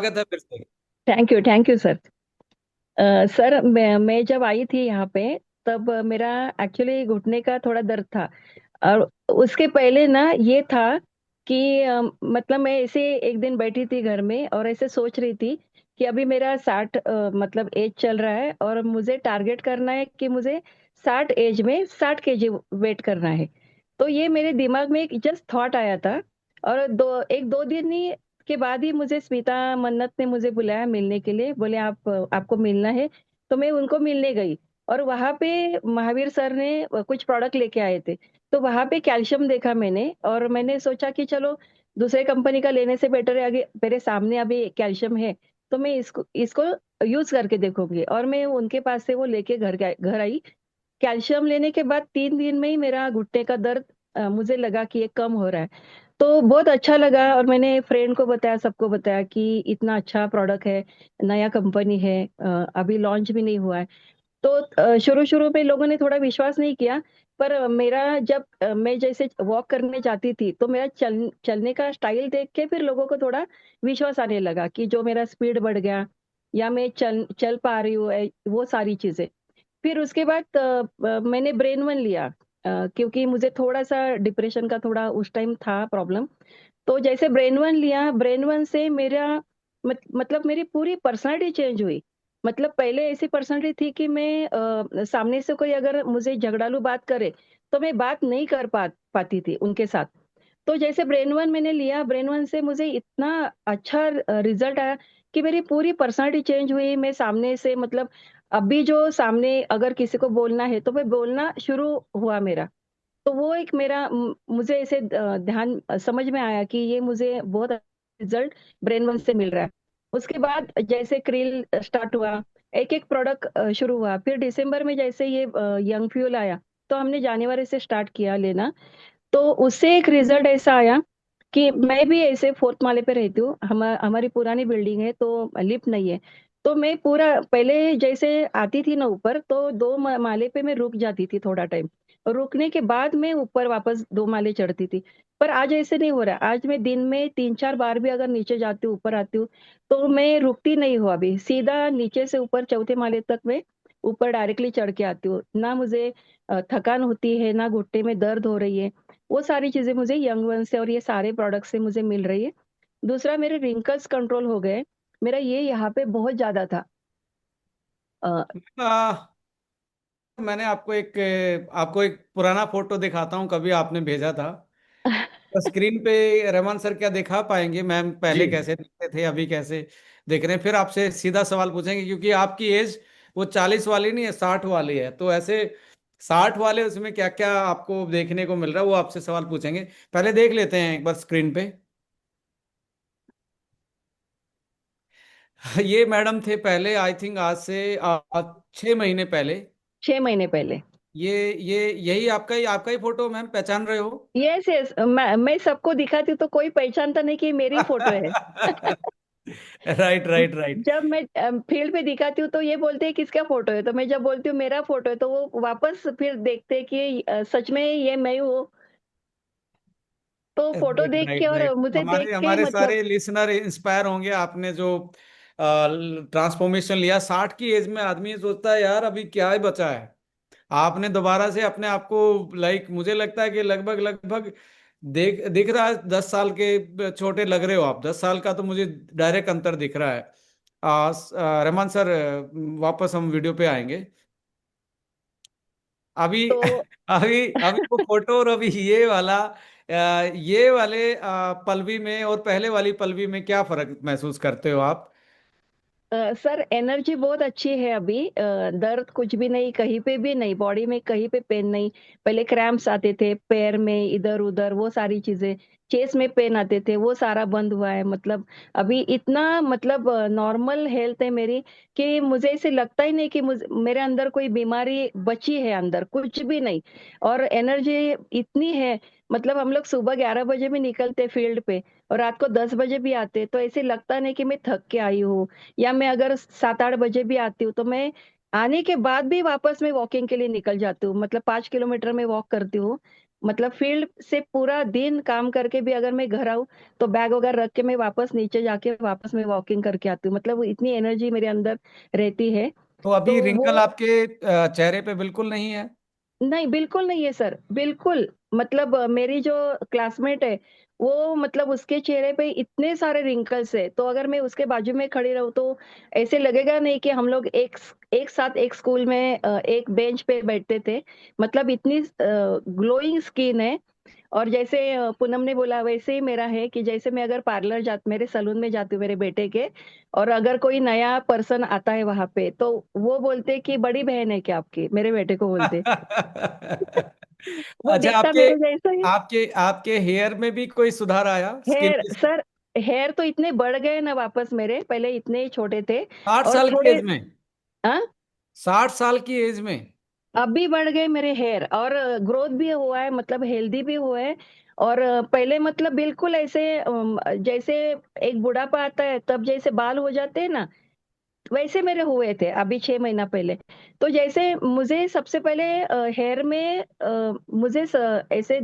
स्वागत है फिर से। Thank you sir. सर मैं जब आई थी यहाँ पे, तब मेरा एक्चुअली घुटने का थोड़ा दर्द था। और उसके पहले ना ये था कि मतलब मैं ऐसे एक दिन बैठी थी घर में और ऐसे सोच रही थी कि अभी मेरा 60 मतलब एज चल रहा है और मुझे टारगेट करना है कि मुझे 60 एज में 60 केजी वेट करना है। तो ये मेरे दिमाग में एक जस्ट थॉट आया था। और एक दो दिन ही के बाद ही मुझे स्मिता मन्नत ने मुझे बुलाया मिलने के लिए, बोले आप आपको मिलना है। तो मैं उनको मिलने गई और वहां पे महावीर सर ने कुछ प्रोडक्ट लेके आए थे। तो वहां पे कैल्शियम देखा मैंने और मैंने सोचा कि चलो दूसरे कंपनी का लेने से बेटर है, आगे मेरे सामने अभी कैल्शियम है तो मैं इसको इसको यूज करके देखूंगी। और मैं उनके पास से वो लेके घर आई। कैल्शियम लेने के बाद 3 दिन में ही मेरा घुटने का दर्द मुझे लगा कि ये कम हो रहा है। तो बहुत अच्छा लगा और मैंने फ्रेंड को बताया, सबको बताया कि इतना अच्छा प्रोडक्ट है, नया कंपनी है, अभी लॉन्च भी नहीं हुआ है। तो शुरू शुरू में लोगों ने थोड़ा विश्वास नहीं किया। पर मेरा जब मैं जैसे वॉक करने जाती थी तो मेरा चलने का स्टाइल देख के फिर लोगों को थोड़ा विश्वास आने लगा कि जो मेरा स्पीड बढ़ गया या मैं चल चल पा रही हूँ, वो सारी चीजें। फिर उसके बाद मैंने ब्रेन वन लिया, क्योंकि मुझे थोड़ा सा डिप्रेशन का थोड़ा उस टाइम था प्रॉब्लम। तो जैसे ब्रेन वन लिया, ब्रेन वन से मेरा मतलब मेरी पूरी पर्सनालिटी चेंज हुई। मतलब पहले ऐसी पर्सनालिटी थी कि मैं सामने से कोई अगर मुझे झगड़ालू बात करे तो मैं बात नहीं कर पाती थी उनके साथ। तो जैसे ब्रेन वन मैंने लिया, ब्रेन वन से मुझे इतना अच्छा रिजल्ट आया कि मेरी पूरी पर्सनालिटी चेंज हुई। मैं सामने से मतलब अभी जो सामने अगर किसी को बोलना है तो मैं बोलना शुरू हुआ मेरा। तो वो एक मेरा मुझे ऐसे ध्यान समझ में आया कि ये मुझे बहुत रिजल्ट ब्रेन वन से मिल रहा है। उसके बाद जैसे क्रिल स्टार्ट हुआ, एक एक प्रोडक्ट शुरू हुआ। फिर दिसंबर में जैसे ये यंग फ्यूल आया तो हमने जनवरी से स्टार्ट किया लेना। तो उससे एक रिजल्ट ऐसा आया कि मैं भी ऐसे फोर्थ माले पे रहती हूँ, हमारी पुरानी बिल्डिंग है तो लिफ्ट नहीं है। तो मैं पूरा पहले जैसे आती थी ना ऊपर, तो दो माले पे मैं रुक जाती थी थोड़ा टाइम, और रुकने के बाद मैं ऊपर वापस दो माले चढ़ती थी। पर आज ऐसे नहीं हो रहा। आज मैं दिन में 3 4 बार भी अगर नीचे जाती हूँ ऊपर आती हूँ तो मैं रुकती नहीं हूँ, अभी सीधा नीचे से ऊपर चौथे माले तक मैं ऊपर डायरेक्टली चढ़ के आती हूँ। ना मुझे थकान होती है, ना घुटने में दर्द हो रही है। वो सारी चीजें मुझे यंग वन से और ये सारे प्रोडक्ट से मुझे मिल रही है। दूसरा, मेरे रिंकल्स कंट्रोल हो गए। मेरा ये यहाँ पे बहुत ज्यादा था। अ, आ, मैंने आपको एक पुराना फोटो दिखाता हूँ, कभी आपने भेजा था। तो स्क्रीन पे रहमान सर क्या दिखा पाएंगे मैम, पहले जी। कैसे दिखते थे अभी कैसे दिख रहे हैं? फिर आपसे सीधा सवाल पूछेंगे क्योंकि आपकी एज वो 40 वाली नहीं है, 60 वाली है। तो ऐसे 60 वाले उसमें क्या क्या आपको देखने को मिल रहा है वो आपसे सवाल पूछेंगे। पहले देख लेते हैं एक बार स्क्रीन पे। ये मैडम थे पहले, आई थिंक आज से 6 महीने पहले। 6 महीने पहले। ये यही आपका ही फोटो मैम, पहचान रहे हो? यस यस, मैं सबको दिखाती हूँ तो कोई पहचानता नहीं कि मेरी फोटो है। Right right right. जब मैं फील्ड पे दिखाती हूँ तो ये बोलते हैं किसका फोटो है, तो मैं जब बोलती हूँ मेरा फोटो है तो वो वापस फिर देखते हैं कि सच में ये मैं हूँ। तो फोटो राइट देख के राइट और राइट। मुझे देख हमारे के हमारे मतलब। सारे लिसनर इंस्पायर होंगे, आपने जो ट्रांसफॉर्मेशन लिया 60 की एज में। आदमी ये सोचता है यार अभी क्या ही बचा है। आपने दोबारा से अपने आप को, लाइक मुझे लगता है कि लगभग लगभग देख दिख रहा है 10 साल के छोटे लग रहे हो आप। 10 साल का तो मुझे डायरेक्ट अंतर दिख रहा है। रहमान सर, वापस हम वीडियो पे आएंगे अभी। तो अभी अभी वो फोटो और अभी ये वाले पलवी में और पहले वाली पलवी में क्या फर्क महसूस करते हो आप? सर एनर्जी बहुत अच्छी है अभी। दर्द कुछ भी नहीं, कहीं पे भी नहीं, बॉडी में कहीं पे पेन नहीं। पहले क्रैम्प्स आते थे पैर में इधर उधर, वो सारी चीजें, चेस्ट में पेन आते थे, वो सारा बंद हुआ है। मतलब अभी इतना मतलब नॉर्मल हेल्थ है मेरी कि मुझे ऐसे लगता ही नहीं कि मेरे अंदर कोई बीमारी बची है, अंदर कुछ भी नहीं। और एनर्जी इतनी है, मतलब हम लोग सुबह 11 बजे भी निकलते फील्ड पे और रात को 10 बजे भी आते, तो ऐसे लगता नहीं कि मैं थक के आई हूँ। या मैं अगर 7 8 बजे भी आती हूँ तो मैं आने के बाद भी वापस मैं वॉकिंग के लिए निकल जाती हूँ, मतलब 5 किलोमीटर में वॉक करती हूँ। मतलब फील्ड से पूरा दिन काम करके भी अगर मैं घर आऊँ तो बैग वगैरह रख के मैं वापस नीचे जाके वापस मैं वॉकिंग करके आती हूँ, मतलब इतनी एनर्जी मेरे अंदर रहती है। तो अभी तो रिंकल वो आपके चेहरे पे बिल्कुल नहीं है? नहीं, बिल्कुल नहीं है सर, बिल्कुल। मतलब मेरी जो क्लासमेट है, वो मतलब उसके चेहरे पे इतने सारे रिंकल्स है, तो अगर मैं उसके बाजू में खड़ी रहूँ तो ऐसे लगेगा नहीं कि हम लोग एक साथ एक स्कूल में एक बेंच पे बैठते थे। मतलब इतनी ग्लोइंग स्किन है। और जैसे पूनम ने बोला वैसे ही मेरा है कि जैसे मैं अगर पार्लर जा मेरे सैलून में जाती हूँ मेरे बेटे के, और अगर कोई नया पर्सन आता है वहाँ पे, तो वो बोलते कि बड़ी बहन है क्या आपकी? मेरे बेटे को बोलते। वो अच्छा, दिखता आपके मेरे जैसा ही। आपके आपके हेयर में भी कोई सुधार आया स्किन हेयर के साथ? सर, हेयर तो इतने बढ़ गए ना वापस मेरे, पहले इतने ही छोटे थे। 60 और साल की थोड़े एज में? हाँ, 60 साल की एज में? अभी बढ़ गए मेरे हेयर, और ग्रोथ भी हुआ है, मतलब हेल्दी भी हुआ है। और पहले मतलब बिल्कुल ऐसे जैसे एक बुढ़ापा आता है तब जैसे बाल हो जाते हैं ना, वैसे मेरे हुए थे अभी 6 महीना पहले। तो जैसे मुझे सबसे पहले हेयर में मुझे ऐसे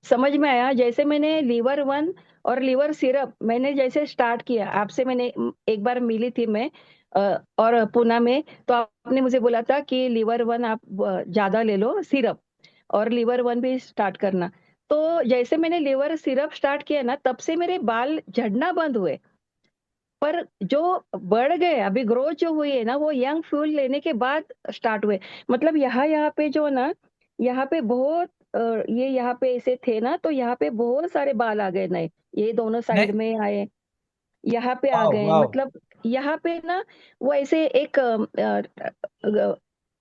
समझ में आया जैसे मैंने लीवर वन और लीवर सिरप मैंने जैसे स्टार्ट किया आपसे, मैंने एक बार मिली थी मैं और पूना में, तो आपने मुझे बोला था कि लीवर वन आप ज़्यादा ले लो सिरप, और लीवर वन भी स्टार्ट करना। तो जैसे मैंने लीवर सिरप स्टार्ट किया ना, तब से मेरे बाल झड़ना बंद हुए। पर जो बढ़ गए अभी ग्रोथ जो हुई है ना, वो यंग फ्यूल लेने के बाद स्टार्ट हुए। मतलब यहाँ यहाँ पे जो ना, यहाँ पे बहुत ये यहाँ पे ऐसे थे ना, तो यहाँ पे बहुत सारे बाल आ गए नए, ये दोनों नहीं। साइड में आए, यहाँ पे आ वाह गए। वाह। मतलब यहाँ पे ना वो ऐसे एक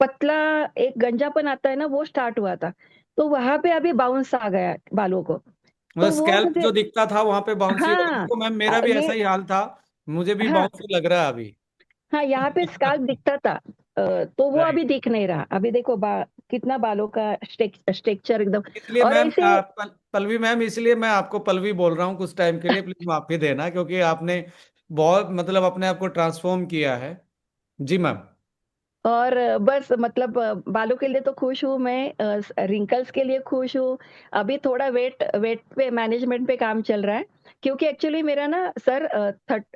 पतला एक गंजापन आता है ना, वो स्टार्ट हुआ था। तो वहां पे अभी बाउंस आ गया बालों को। मतलब तो वो स्कैल्प मुझे जो दिखता था वहां पे बाउंसी हो गया। हाँ देखो मैम, मेरा भी ऐसा ये ही हाल था। मुझे भी हाँ बाउंसी लग रहा है अभी। हाँ, यहाँ पे स्काल्प दिखता था। तो वो राइट। अभी दिख नहीं रहा। अभी देखो कितना बालों का स्ट्रक्चर एकदम। इसलिए और मैम ऐसे पल्लवी मैम, इसलिए मैं आपको पल्लवी बोल रहा हूँ कुछ टाइम के लिए, प्लीज माफी देना, क्योंकि आपने बहुत मतलब अपने आप को ट्रांसफॉर्म किया है। जी मैम। और बस मतलब बालों के लिए तो खुश हूँ मैं, रिंकल्स के लिए खुश हूँ। अभी थोड़ा वेट वेट पे मैनेजमेंट पे काम चल रहा है, क्योंकि एक्चुअली मेरा ना सर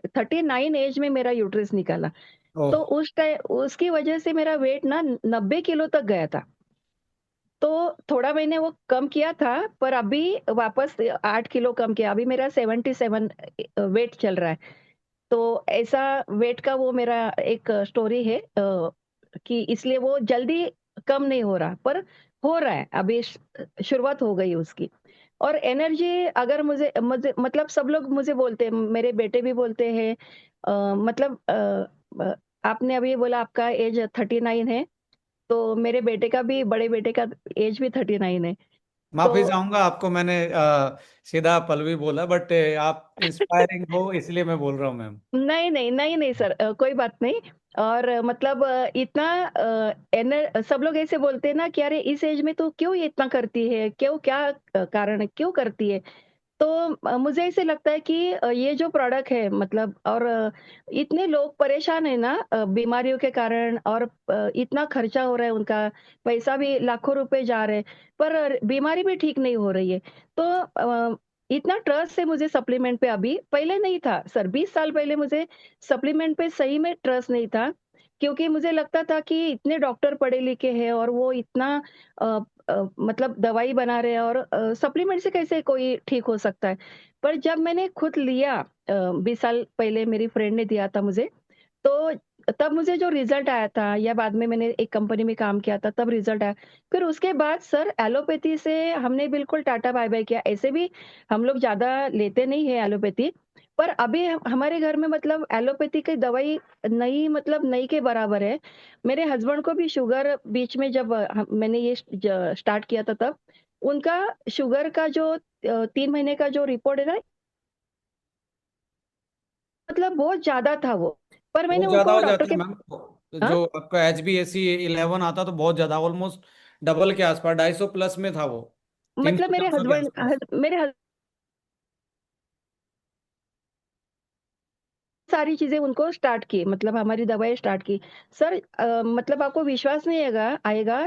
39 एज में मेरा यूट्रिस निकाला। ओह। तो उस टाइम उसकी वजह से मेरा वेट ना 90 किलो तक गया था। तो थोड़ा मैंने वो कम किया था, पर अभी वापस 8 किलो कम किया। अभी मेरा 77 वेट चल रहा है। तो ऐसा वेट का वो मेरा एक स्टोरी है कि इसलिए वो जल्दी कम नहीं हो रहा, पर हो रहा है अभी, शुरुआत हो गई उसकी। और एनर्जी अगर मुझे मुझे मतलब सब लोग मुझे बोलते हैं, मेरे बेटे भी बोलते हैं मतलब आपने अभी बोला आपका एज 39 है, तो मेरे बेटे का भी, बड़े बेटे का एज भी 39 है। माफी तो चाहूंगा आपको, मैंने सीधा पल्लवी बोला, बट आप इंस्पायरिंग हो इसलिए मैं बोल रहा हूँ मैम। नहीं, नहीं, नहीं, नहीं सर, कोई बात नहीं। और मतलब इतना सब लोग ऐसे बोलते हैं ना कि अरे इस एज में तो क्यों ये इतना करती है? क्यों, क्या कारण है, क्यों करती है? तो मुझे ऐसे लगता है कि ये जो प्रोडक्ट है मतलब, और इतने लोग परेशान है ना बीमारियों के कारण, और इतना खर्चा हो रहा है उनका, पैसा भी लाखों रुपए जा रहे हैं, पर बीमारी भी ठीक नहीं हो रही है। तो इतना ट्रस्ट है मुझे सप्लीमेंट पे, अभी पहले नहीं था सर, 20 साल पहले मुझे सप्लीमेंट पे सही में ट्रस्ट नहीं था, क्योंकि मुझे लगता था कि इतने डॉक्टर पढ़े लिखे हैं और वो इतना मतलब दवाई बना रहे हैं, और सप्लीमेंट से कैसे कोई ठीक हो सकता है। पर जब मैंने खुद लिया 20 साल पहले मेरी फ्रेंड ने दिया था मुझे, तो तब मुझे जो रिजल्ट आया था, या बाद में मैंने एक कंपनी में काम किया था तब रिजल्ट आया। फिर उसके बाद सर एलोपैथी से हमने बिल्कुल टाटा बाय-बाय किया। ऐसे भी हम लोग ज़्यादा लेते नहीं हैं एलोपैथी, पर अभी हमारे घर में मतलब एलोपैथी की दवाई नहीं, मतलब नहीं के बराबर है। मेरे हस्बैंड को भी शुगर बीच में जब मैंने ये स्टार्ट किया था तब, उनका शुगर का जो 3 महीने का जो रिपोर्ट है ना, मतलब बहुत ज़्यादा था वो। पर मैंने बहुत ज्यादा उनको हो डॉक्टर जाता है के मैम। हाँ? जो आपका HbA11 आता तो बहुत ज्यादा, ऑलमोस्ट डबल के आसपास, 250 प्लस में था वो। तीन मतलब सौ मेरे चार सौ के हस्बैंड आसपास। मेरे सारी चीज़ें उनको स्टार्ट की, मतलब हमारी दवाएँ स्टार्ट की। सर मतलब आपको विश्वास नहीं आएगा आएगा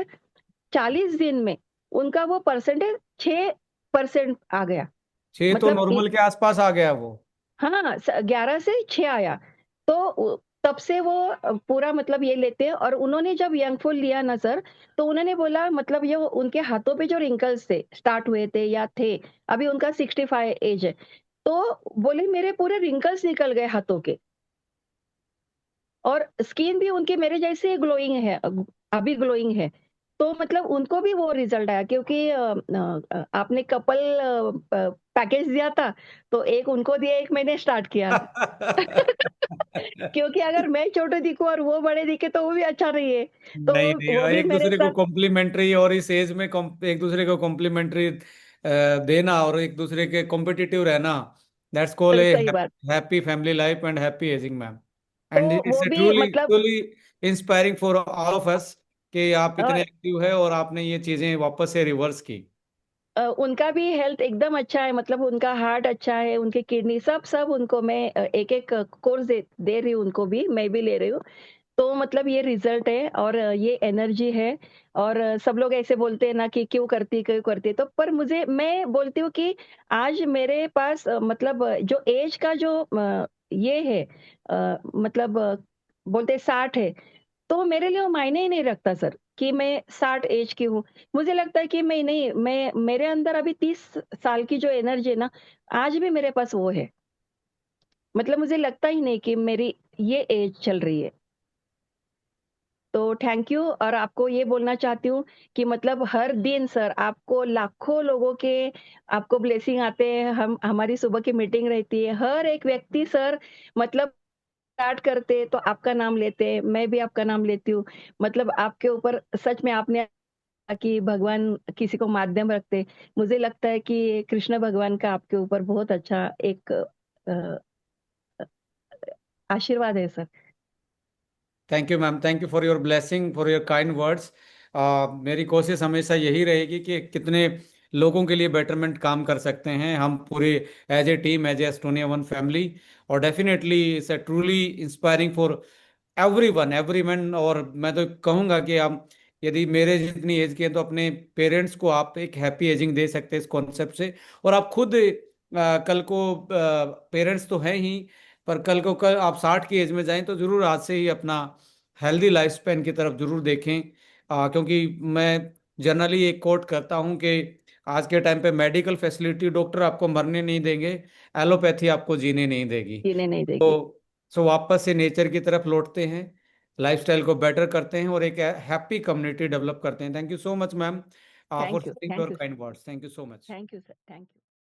40 दिन में, उनका वो परसेंटेज 6% आ गया। 6 तो मतलब नॉर्मल के आसपास आ गया वो। हाँ, 11 से 6 आया। तो तब से वो पूरा मतलब ये लेते हैं। और उन्होंने जब यंग फुल लिया ना सर, तो उन्होंने बोला मतलब ये उनके हाथों पे जो रिंकल्स थे, स्टार्ट हुए थे या थे, अभी उनका 65 एज है। तो बोले मेरे पूरे रिंकल्स निकल गए हाथों के, और स्किन भी उनकी मेरे जैसे ग्लोइंग है, अभी ग्लोइंग है। तो मतलब उनको भी वो रिजल्ट आया, क्योंकि आपने कपल पैकेज दिया था, तो एक उनको दिया, एक मैंने स्टार्ट किया। क्योंकि अगर मैं छोटे दिखूं और वो बड़े दिखे तो वो भी अच्छा नहीं है। तो नहीं नहीं, वो भी एक मेरे दूसरे को साथ कॉम्प्लीमेंट्री, और इस एज में एक दूसरे को कॉम्प्लीमेंट्री देना और एक दूसरे के कॉम्पिटिटिव रहना, दैट्स कॉल ए सही बात। Happy family life and happy ageing ma'am. तो एंड इट्स वो ए भी ट्रूली मतलब truly inspiring for all of us कि आप इतने और एक्टिव है और आपने ये चीजें वापस से रिवर्स की। उनका भी हेल्थ एकदम अच्छा है, मतलब उनका हार्ट अच्छा है, उनकी किडनी सब सब उनको मैं एक-एक कोर्स दे दे रही हूँ, उनको भी, मैं भी ले रही हूँ। तो मतलब ये रिज़ल्ट है और ये एनर्जी है। और सब लोग ऐसे बोलते हैं ना कि क्यों करती है? तो पर मुझे मैं बोलती हूँ कि आज मेरे पास मतलब जो ऐज का जो ये है, मतलब बोलते हैं 60 है, तो मेरे लिए वो मायने ही नहीं रखता सर, कि मैं 60 ऐज की हूँ। मुझे लगता है कि मैं नहीं, मैं मेरे अंदर अभी 30 साल की जो एनर्जी है ना, आज भी मेरे पास वो है। मतलब मुझे लगता ही नहीं कि मेरी ये ऐज चल रही है। तो थैंक यू। और आपको ये बोलना चाहती हूँ कि मतलब हर दिन सर आपको लाखों लोगों के आपको ब्लेसिंग आते हैं। हम हमारी सुबह की मीटिंग रहती है। हर एक व्यक्ति सर मतलब स्टार्ट करते तो आपका नाम लेते हैं, मैं भी आपका नाम लेती हूँ। मतलब आपके ऊपर सच में आपने कहा कि भगवान किसी को माध्यम रखते। मुझे लगता है कि कृष्ण भगवान का आपके ऊपर बहुत अच्छा एक आशीर्वाद है sir. Thank you ma'am, thank you for your blessing, for your kind words. मेरी कोशिश हमेशा यही रहेगी कि कितने लोगों के लिए बेटरमेंट काम कर सकते हैं हम पूरे, as a team, as a Estonia one family. और definitely it's truly inspiring for everyone. और मैं तो कहूँगा कि आप यदि मेरे जितनी एज के हैं तो अपने पेरेंट्स को आप एक हैप्पी एजिंग दे सकते हैं इस कॉन्सेप्ट से। और आप खुद कल को पेरेंट्स तो हैं ही, पर कल को कल आप 60 की एज में जाएं तो जरूर आज से ही अपना हेल्दी लाइफ स्पैन की तरफ जरूर देखें। क्योंकि मैं जनरली एक कोट करता हूं कि आज के टाइम पे मेडिकल फैसिलिटी, डॉक्टर आपको मरने नहीं देंगे, एलोपैथी आपको जीने नहीं देगी। जीने नहीं देगी। तो वापस से नेचर की तरफ लौटते हैं, लाइफस्टाइल को बेटर करते हैं और एक हैप्पी कम्युनिटी डेवलप करते हैं। Thank you so much ma'am for thank you, sharing your thank you, kind words. Thank you so much. Thank you sir, thank you.